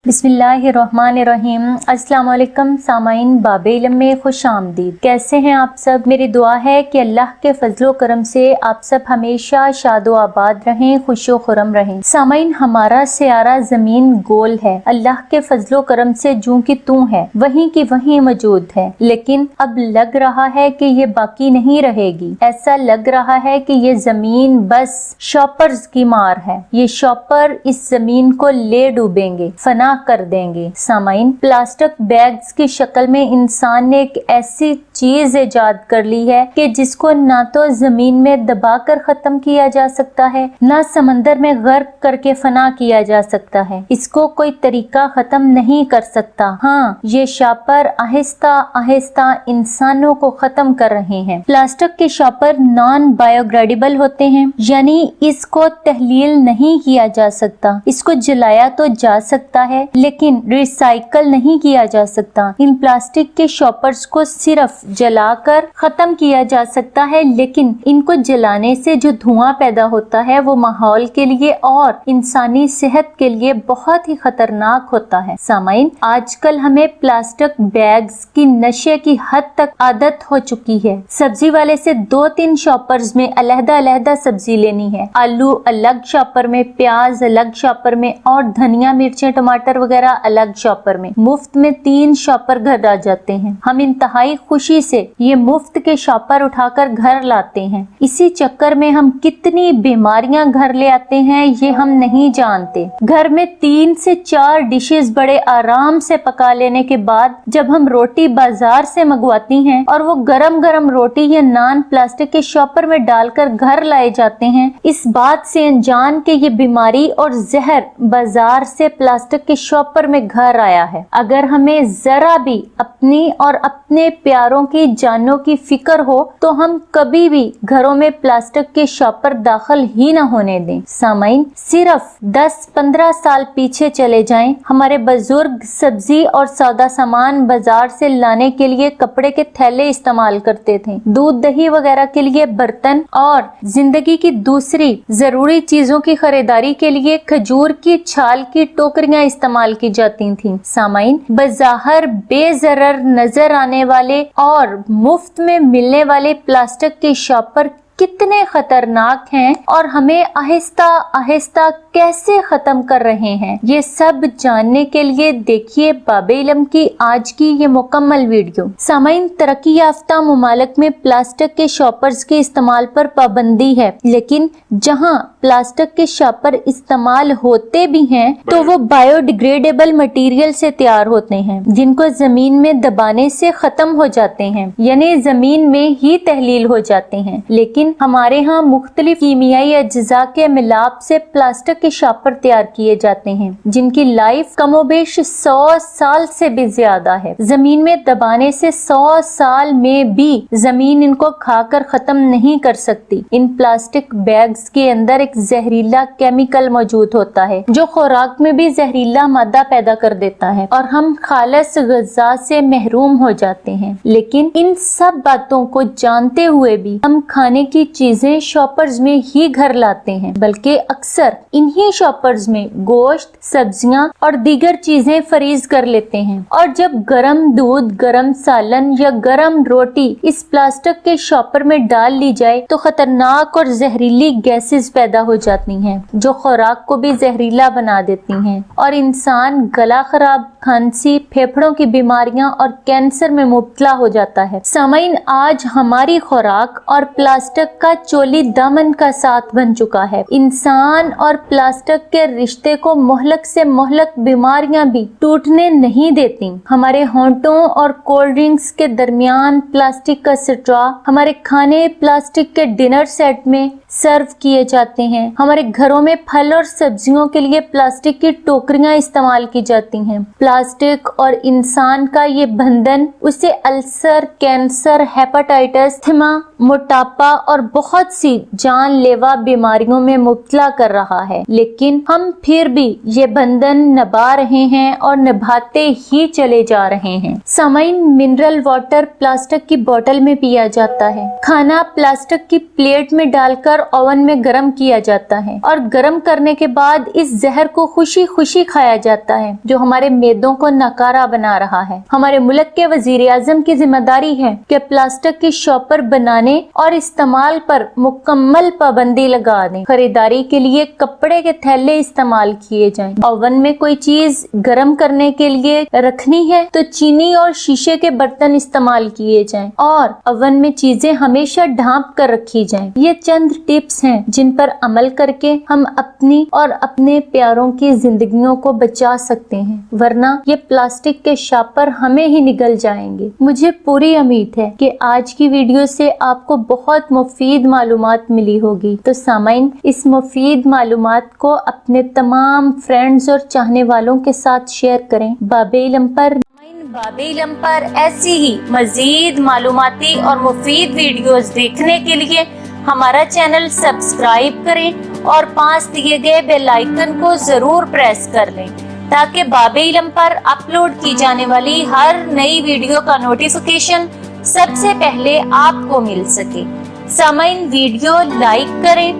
बिस्मिल्लाहिर्रहमानिर्रहीम। अस्सलाम वालेकुम सामाइन, बाबे इल्म में खुश आमदीद। कैसे हैं आप सब? मेरी दुआ है कि अल्लाह के फजलो करम से आप सब हमेशा शादो आबाद रहें, खुशो खुरम रहें। सामाइन, हमारा सियारा जमीन गोल है, अल्लाह के फजलो करम से जूं की तू है वहीं की वहीं मौजूद है, लेकिन अब लग रहा है कि ये बाकी नहीं रहेगी। ऐसा लग रहा है कि ये जमीन बस शॉपर्स की मार है। ये शॉपर इस जमीन को ले डूबेंगे, फना कर देंगे। सामाइन, प्लास्टिक बैग्स की शक्ल में इंसान ने एक ऐसी चीज इजाद कर ली है कि जिसको ना तो जमीन में दबाकर खत्म किया जा सकता है, ना समंदर में गर्क करके फना किया जा सकता है। इसको कोई तरीका खत्म नहीं कर सकता। हाँ, ये शॉपर आहिस्ता आहिस्ता इंसानों को खत्म कर रहे हैं। प्लास्टिक के शॉपर नॉन बायोग्रेडेबल होते हैं, यानी इसको तहलील नहीं किया जा सकता। इसको जलाया तो जा सकता है लेकिन रिसाइकल नहीं किया जा सकता। इन प्लास्टिक के शॉपर्स को सिर्फ जलाकर खत्म किया जा सकता है, लेकिन इनको जलाने से जो धुआं पैदा होता है वो माहौल के लिए और इंसानी सेहत के लिए बहुत ही खतरनाक होता है। सामाइन, आजकल हमें प्लास्टिक बैग्स की नशे की हद तक आदत हो चुकी है। सब्जी वाले से 2-3 शॉपर्स में अलहदा अलहदा सब्जी लेनी है। आलू अलग शॉपर में, प्याज अलग शॉपर में और धनिया मिर्चें टमाटर वगैरह अलग शॉपर में। मुफ्त में 3 शॉपर घर आ जाते हैं। हम इंतहाई खुशी से ये मुफ्त के शॉपर उठाकर घर लाते हैं। इसी चक्कर में हम कितनी बीमारियां घर ले आते हैं ये हम नहीं जानते। घर में 3 से 4 डिशेस बड़े आराम से पका लेने के बाद जब हम रोटी बाजार से मंगवाती हैं और वो गरम गरम रोटी या नान प्लास्टिक के शॉपर में डालकर घर लाए जाते हैं, इस बात से अनजान के ये बीमारी और जहर बाजार से प्लास्टिक के शॉपर में घर आया है। अगर हमें जरा भी अपनी और अपने प्यारों की जानों की फिक्र हो तो हम कभी भी घरों में प्लास्टिक के शॉपर दाखिल ही ना होने दें। सामाइन, सिर्फ 10-15 साल पीछे चले जाएं, हमारे बुजुर्ग सब्जी और सौदा सामान बाजार से लाने के लिए कपड़े के थैले इस्तेमाल करते थे, दूध दही वगैरह के लिए बर्तन और जिंदगी की दूसरी जरूरी चीजों की खरीदारी के लिए खजूर की छाल की टोकरियां इस्तेमाल की जाती थीं। सामाइन, बज़ाहिर बेज़रर नजर आने वाले और मुफ्त में मिलने वाले प्लास्टिक के शॉपर कितने खतरनाक हैं और हमें आहिस्ता आहिस्ता कैसे खत्म कर रहे हैं, ये सब जानने के लिए देखिए बाबे इल्म की आज की ये मुकम्मल वीडियो। सामाइन, तरक्की याफ्ता मुमालिक में प्लास्टिक के शॉपर्स के इस्तेमाल पर पाबंदी है, लेकिन जहां प्लास्टिक के शॉपर इस्तेमाल होते भी हैं तो वो बायोडिग्रेडेबल मटेरियल से तैयार होते हैं, जिनको जमीन में दबाने से खत्म हो जाते हैं, यानी जमीन में ही तहलील हो जाते हैं। लेकिन हमारे यहाँ मुख्तलिफ कीमियाई अज्जा के मिलाप से प्लास्टिक के शॉपर तैयार किए जाते हैं, जिनकी लाइफ कमोबेश 100 साल से भी ज्यादा है। जमीन में दबाने से 100 साल में भी जमीन इनको खाकर खत्म नहीं कर सकती। इन प्लास्टिक बैग्स के अंदर एक जहरीला केमिकल मौजूद होता है जो खुराक में भी जहरीला मादा पैदा कर देता है और हम खालस ग़िज़ा से महरूम हो जाते हैं। लेकिन इन सब बातों को जानते हुए भी हम खाने की चीजें शॉपर्स में ही घर लाते हैं, बल्कि अक्सर इन्हीं शॉपर्स में गोश्त, सब्जियां और दीगर चीजें फ्रीज कर लेते हैं और जब गरम दूध, गरम सालन या गरम रोटी इस प्लास्टिक के शॉपर में डाल ली जाए तो खतरनाक और जहरीली गैसेस पैदा हो जाती हैं जो खुराक को भी जहरीला बना देती हैं और इंसान गला खराब, खांसी, फेफड़ों की बीमारियां और कैंसर में मुब्तला हो जाता है। सामाइन, आज हमारी खुराक और प्लास्टिक का चोली दामन का साथ बन चुका है। इंसान और प्लास्टिक के रिश्ते को मोहलक से मोहलक बीमारियां भी टूटने नहीं देती। हमारे होंठों और कोल्ड ड्रिंक्स के दरमियान प्लास्टिक का स्ट्रॉ, हमारे खाने प्लास्टिक के डिनर सेट में सर्व किए जाते हैं। हमारे घरों में फल और सब्जियों के लिए प्लास्टिक की टोकरियां इस्तेमाल की जाती हैं। प्लास्टिक और इंसान का ये बंधन उसे अल्सर, कैंसर, हेपेटाइटिस, अस्थमा, मोटापा और اور بہت سی جان لیوا بیماریوں میں مبتلا کر رہا ہے، لیکن ہم پھر بھی یہ بندھن نبھا رہے ہیں اور نبھاتے ہی چلے جا رہے ہیں۔ سامعین، منرل واٹر پلاسٹک کی بوتل میں پیا جاتا ہے، کھانا پلاسٹک کی پلیٹ میں ڈال کر اوون میں گرم کیا جاتا ہے اور گرم کرنے کے بعد اس زہر کو خوشی خوشی کھایا جاتا ہے، جو ہمارے معدوں کو ناکارہ بنا رہا ہے۔ ہمارے ملک کے وزیر اعظم کی ذمہ داری ہے کہ پلاسٹک کی شاپر بنانے اور استعمال پر مکمل پابندی لگا دیں۔ خریداری کے لیے کپڑے کے تھیلے استعمال کیے جائیں۔ اوون میں کوئی چیز گرم کرنے کے لیے رکھنی ہے تو چینی اور شیشے کے برتن استعمال کیے جائیں اور اوون میں چیزیں ہمیشہ ڈھانپ کر رکھی جائیں۔ یہ چند ٹپس ہیں جن پر عمل کر کے ہم اپنی اور اپنے پیاروں کی زندگیوں کو بچا سکتے ہیں، ورنہ یہ پلاسٹک کے شاپر ہمیں ہی نگل جائیں گے۔ مجھے پوری امید ہے کہ آج کی ویڈیو سے آپ کو بہت مفید معلومات ملی ہوگی، تو سامعین اس مفید معلومات کو اپنے تمام فرینڈز اور چاہنے والوں کے ساتھ شیئر کریں۔ باب علم پر ایسی ہی مزید معلوماتی اور مفید ویڈیوز دیکھنے کے لیے ہمارا چینل سبسکرائب کریں اور پاس دیے گئے بیل آئیکن کو ضرور پریس کر لیں تاکہ باب علم پر اپلوڈ کی جانے والی ہر نئی ویڈیو کا نوٹیفیکیشن سب سے پہلے آپ کو مل سکے۔ سامعین، ویڈیو لائک کریں،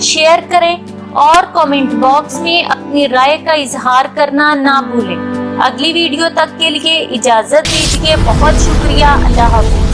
شیئر کریں اور کامنٹ باکس میں اپنی رائے کا اظہار کرنا نہ بھولیں۔ اگلی ویڈیو تک کے لیے اجازت دیجیے۔ بہت شکریہ۔ اللہ حافظ۔